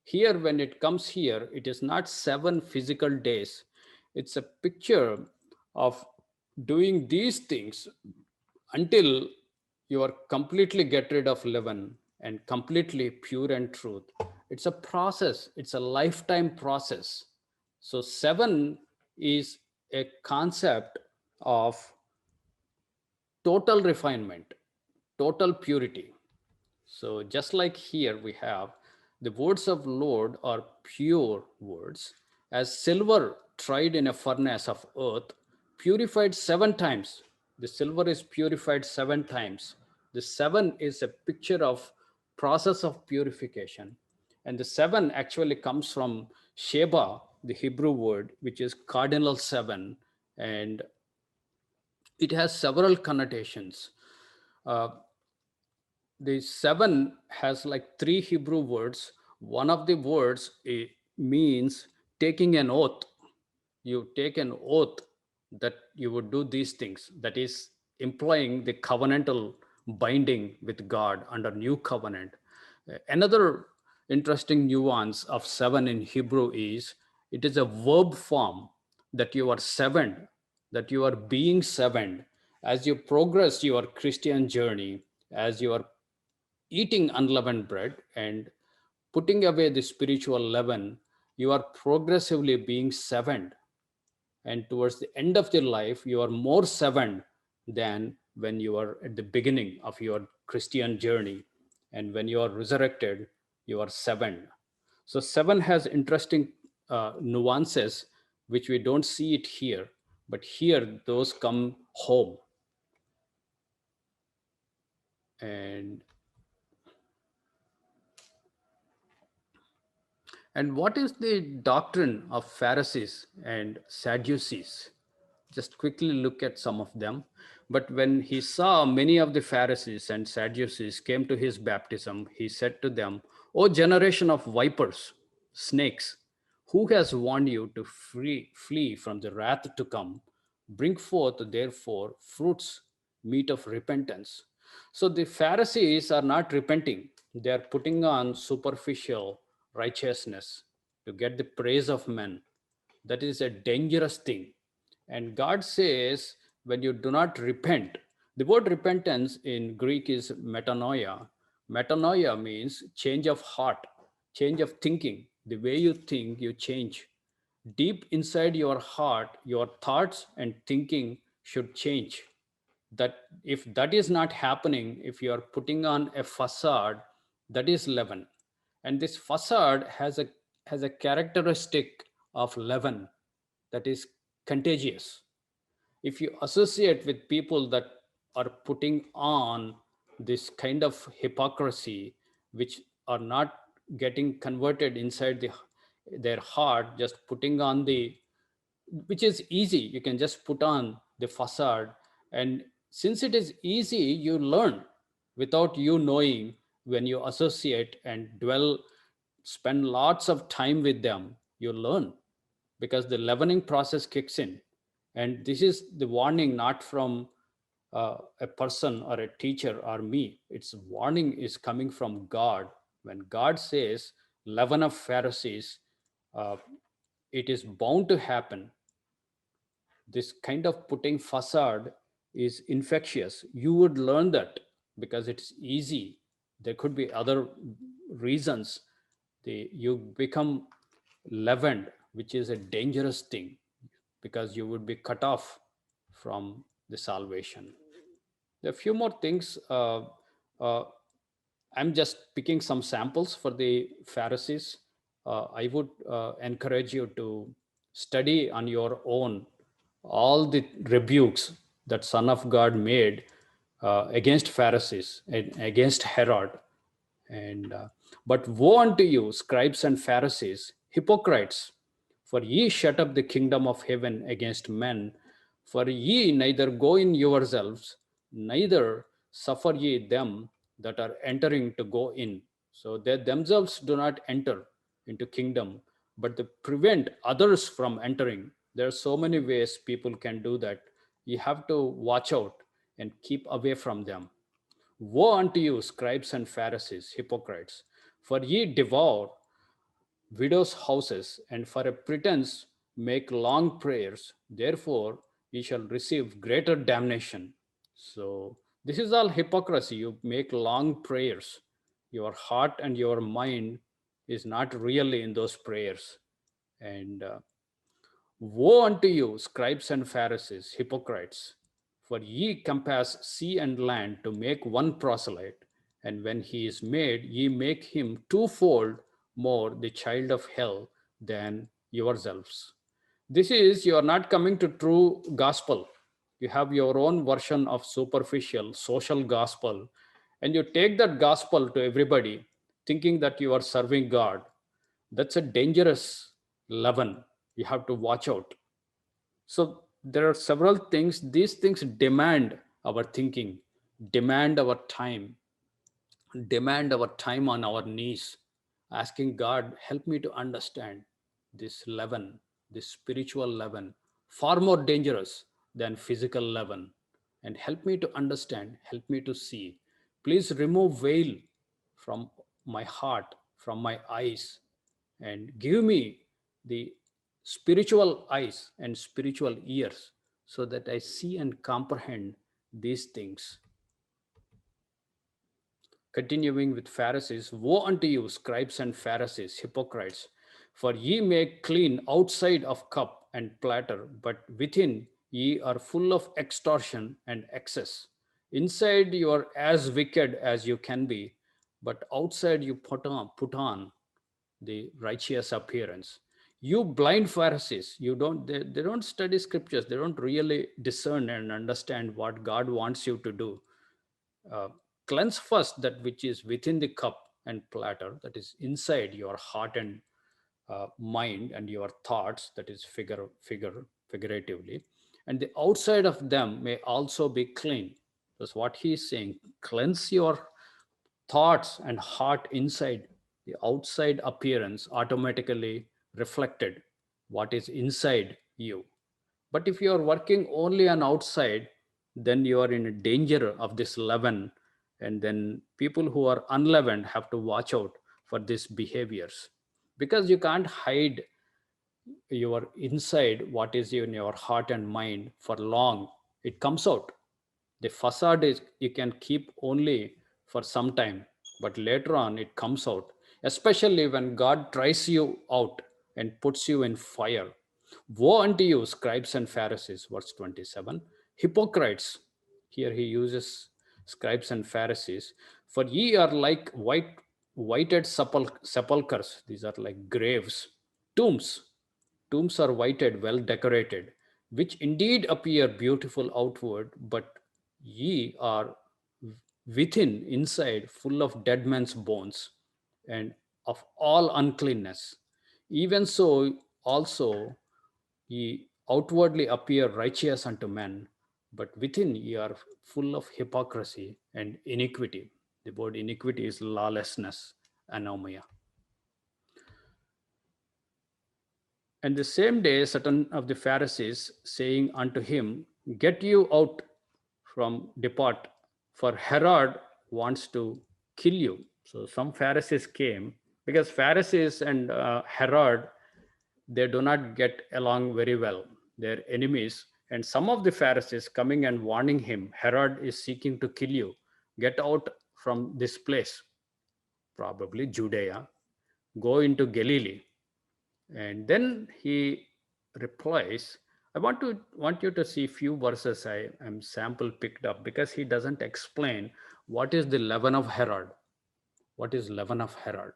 Here, when it comes here, it is not 7 physical days. It's a picture of doing these things until you are completely get rid of leaven and completely pure and truth. It's a process, it's a lifetime process. So 7 is a concept of total refinement, total purity. So just like here we have the words of Lord are pure words, as silver tried in a furnace of earth, purified 7 times. The silver is purified 7 times. The 7 is a picture of process of purification. And the 7 actually comes from Sheba, the Hebrew word, which is cardinal 7. And it has several connotations. Uh, the 7 has like 3 Hebrew words. One of the words means taking an oath. You take an oath that you would do these things. That is implying the covenantal binding with God under new covenant. Another interesting nuance of 7 in Hebrew is it is a verb form, that you are sevened, that you are being sevened. As you progress your Christian journey, as you are eating unleavened bread and putting away the spiritual leaven, you are progressively being sevened. And towards the end of your life, you are more sevened than when you are at the beginning of your Christian journey. And when you are resurrected, you are sevened. So 7 has interesting nuances, which we don't see it here, but here those come home. And what is the doctrine of Pharisees and Sadducees? Just quickly look at some of them. But when he saw many of the Pharisees and Sadducees came to his baptism, he said to them, O generation of vipers, snakes, who has warned you to flee from the wrath to come? Bring forth, therefore, fruits, meat of repentance. So the Pharisees are not repenting. They are putting on superficial righteousness to get the praise of men. That is a dangerous thing. And God says, when you do not repent, the word repentance in Greek is metanoia. Metanoia means change of heart, change of thinking. The way you think, you change. Deep inside your heart, your thoughts and thinking should change. That if that is not happening, if you are putting on a facade, that is leaven. And this facade has a characteristic of leaven, that is contagious. If you associate with people that are putting on this kind of hypocrisy, which are not getting converted inside their heart, just putting on the, which is easy, you can just put on the facade. And since it is easy, you learn without you knowing. When you associate and dwell, spend lots of time with them, you learn, because the leavening process kicks in. And this is the warning, not from a person or a teacher or me. It's warning is coming from God. When God says leaven of Pharisees, uh, it is bound to happen. This kind of putting facade is infectious. You would learn that because it's easy. There could be other reasons, you become leavened, which is a dangerous thing because you would be cut off from the salvation. There are a few more things. Uh, I'm just picking some samples for the Pharisees. I would encourage you to study on your own all the rebukes that Son of God made against Pharisees and against Herod. And but woe unto you, scribes and Pharisees, hypocrites! For ye shut up the kingdom of heaven against men. For ye neither go in yourselves, neither suffer ye them that are entering to go in. So they themselves do not enter into kingdom, but they prevent others from entering. There are so many ways people can do that. You have to watch out and keep away from them. Woe unto you, scribes and Pharisees, hypocrites! For ye devour widows' houses, and for a pretense make long prayers. Therefore, ye shall receive greater damnation. So, this is all hypocrisy. You make long prayers. Your heart and your mind is not really in those prayers. And woe unto you, scribes and Pharisees, hypocrites! For ye compass sea and land to make one proselyte, and when he is made, ye make him twofold more the child of hell than yourselves. This is, you are not coming to true gospel. You have your own version of superficial social gospel, and you take that gospel to everybody, thinking that you are serving God. That's a dangerous leaven. You have to watch out. So there are several things. These things demand our thinking, demand our time, demand our time on our knees, asking God, help me to understand this leaven, this spiritual leaven, far more dangerous than physical leaven. And help me to understand, help me to see. Please remove veil from my heart, from my eyes, and give me the spiritual eyes and spiritual ears so that I see and comprehend these things. Continuing with Pharisees, woe unto you, scribes and Pharisees, hypocrites! For ye make clean outside of cup and platter, but within ye are full of extortion and excess. Inside you are as wicked as you can be, but outside you put on the righteous appearance. You blind Pharisees, they don't study scriptures, they don't really discern and understand what God wants you to do. uh, Cleanse first that which is within the cup and platter, that is inside your heart and mind and your thoughts, that is figuratively, and the outside of them may also be clean. That's what he is saying. Cleanse your thoughts and heart inside. The outside appearance automatically reflected what is inside you. But if you are working only on outside, then you are in danger of this leaven. And then people who are unleavened have to watch out for these behaviors, because you can't hide your inside, what is in your heart and mind, for long. It comes out. The facade is, you can keep only for some time, but later on it comes out, especially when God tries you out and puts you in fire. Woe unto you, scribes and Pharisees, verse 27, hypocrites! Here he uses scribes and Pharisees. For ye are like whited sepulchres. These are like graves, tombs. Tombs are whited, well decorated, which indeed appear beautiful outward, but ye are within, inside, full of dead men's bones and of all uncleanness. Even so, also ye outwardly appear righteous unto men, but within ye are full of hypocrisy and iniquity. The word iniquity is lawlessness, anomia. And the same day, certain of the Pharisees saying unto him, get you out from, depart, for Herod wants to kill you. So some Pharisees came, because Pharisees and Herod, they do not get along very well. They're enemies. And some of the Pharisees coming and warning him, Herod is seeking to kill you. Get out from this place. probably Judea, go into Galilee. And then he replies, I want you to see few verses I am sample picked up, because he doesn't explain what is the leaven of Herod. What is leaven of Herod?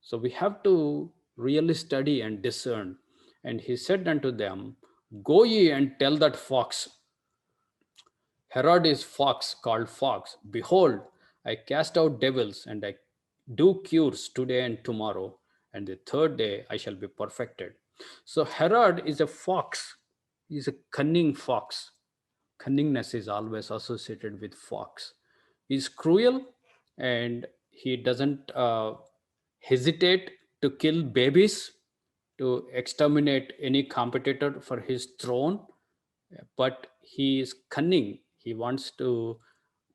So we have to really study and discern. And he said unto them, go ye and tell that fox, Herod is fox called fox. Behold, I cast out devils and I do cures today and tomorrow, and the third day I shall be perfected. So Herod is a fox. He's a cunning fox. Cunningness is always associated with fox. He's cruel, and he doesn't hesitate to kill babies, to exterminate any competitor for his throne, but he is cunning. He wants to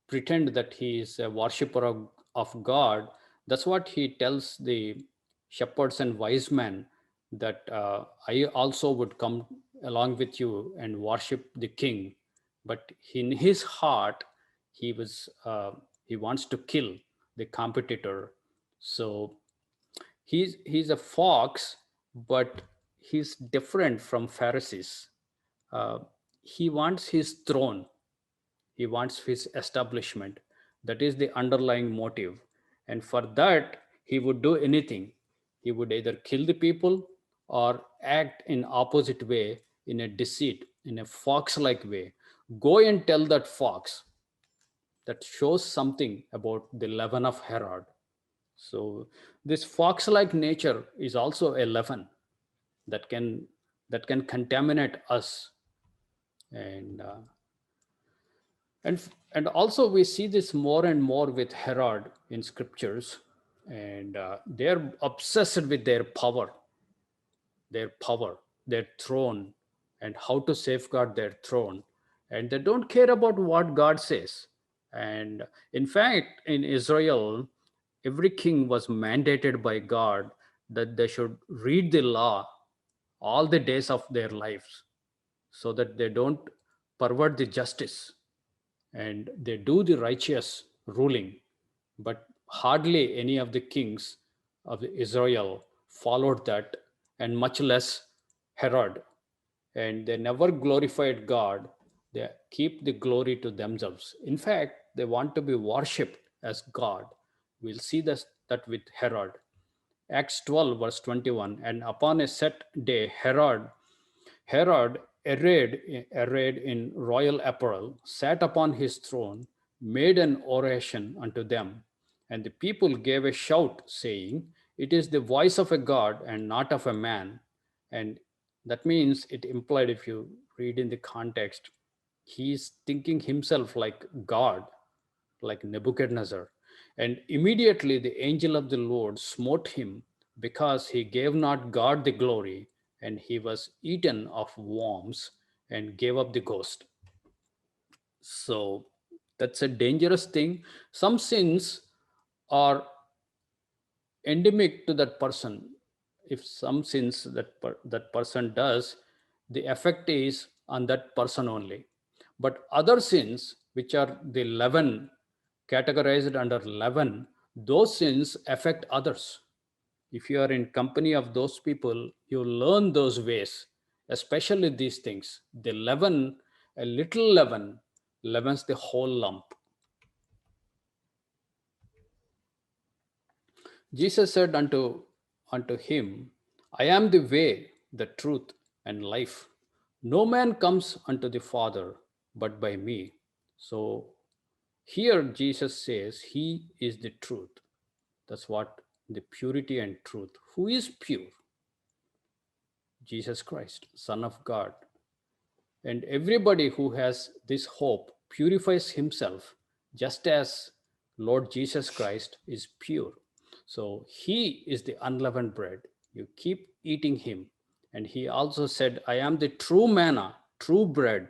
pretend that he is a worshipper of God. That's what he tells the shepherds and wise men, that I also would come along with you and worship the king. But in his heart, he wants to kill the competitor. So he's a fox, but he's different from Pharisees. uh, he wants his throne, he wants his establishment. That is the underlying motive. And for that, he would do anything. He would either kill the people or act in opposite way, in a deceit, in a fox-like way. Go and tell that fox. That shows something about the leaven of Herod. So this fox-like nature is also a leaven that can contaminate us. And uh, and and also we see this more and more with Herod in scriptures. And they're obsessed with their power, their throne, and how to safeguard their throne. And they don't care about what God says. And in fact, in Israel, every king was mandated by God that they should read the law all the days of their lives, so that they don't pervert the justice and they do the righteous ruling. But hardly any of the kings of Israel followed that, and much less Herod. And they never glorified God. They keep the glory to themselves. In fact, they want to be worshipped as God. We'll see this, that with Herod. Acts 12, verse 21. And upon a set day, Herod, arrayed in royal apparel, sat upon his throne, made an oration unto them. And the people gave a shout, saying, it is the voice of a God and not of a man. And that means, it implied, if you read in the context, he's thinking himself like God, like Nebuchadnezzar. And immediately the angel of the Lord smote him, because he gave not God the glory, and he was eaten of worms and gave up the ghost. So that's a dangerous thing. Some sins are endemic to that person. If some sins that person does, the effect is on that person only. But other sins, which are the 11, categorized under 11, those sins affect others. If you are in company of those people, you learn those ways, especially these things. The leaven, a little leaven, leavens the whole lump. Jesus said unto him, I am the way, the truth, and life. No man comes unto the Father but by me. So here Jesus says he is the truth. That's what the purity and truth. Who is pure? Jesus Christ, Son of God. And everybody who has this hope purifies himself, just as Lord Jesus Christ is pure. So he is the unleavened bread. You keep eating him. And he also said, I am the true manna, true bread.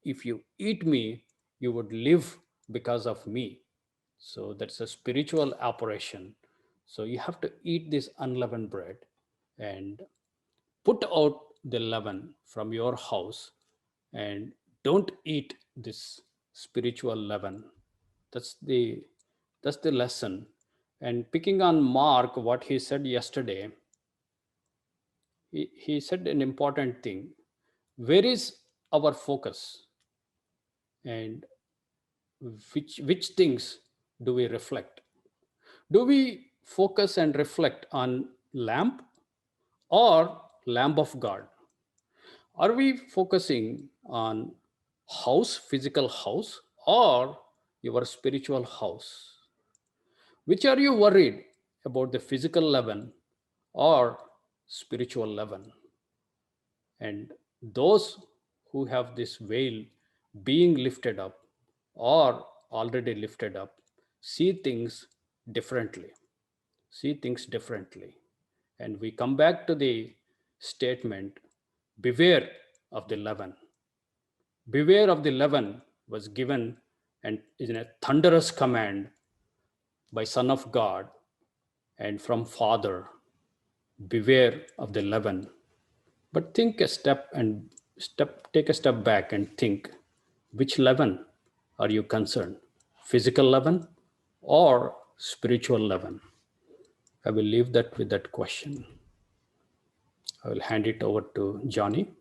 If you eat me, you would live because of me. So that's a spiritual operation. So you have to eat this unleavened bread and put out the leaven from your house, and don't eat this spiritual leaven. That's the that's the lesson. And picking on Mark, what he said yesterday, he said an important thing. Where is our focus? And which things do we reflect? Do we focus and reflect on lamp or lamp of God? Are we focusing on house, physical house, or your spiritual house? Which are you worried about, the physical leaven or spiritual leaven? And those who have this veil being lifted up or already lifted up see things differently. See things differently. And we come back to the statement, beware of the leaven. Beware of the leaven was given and is a thunderous command by Son of God and from Father. Beware of the leaven. But think a step and take a step back and think, which leaven are you concerned? Physical leaven or spiritual leaven? I will leave that with that question. I will hand it over to Johnny.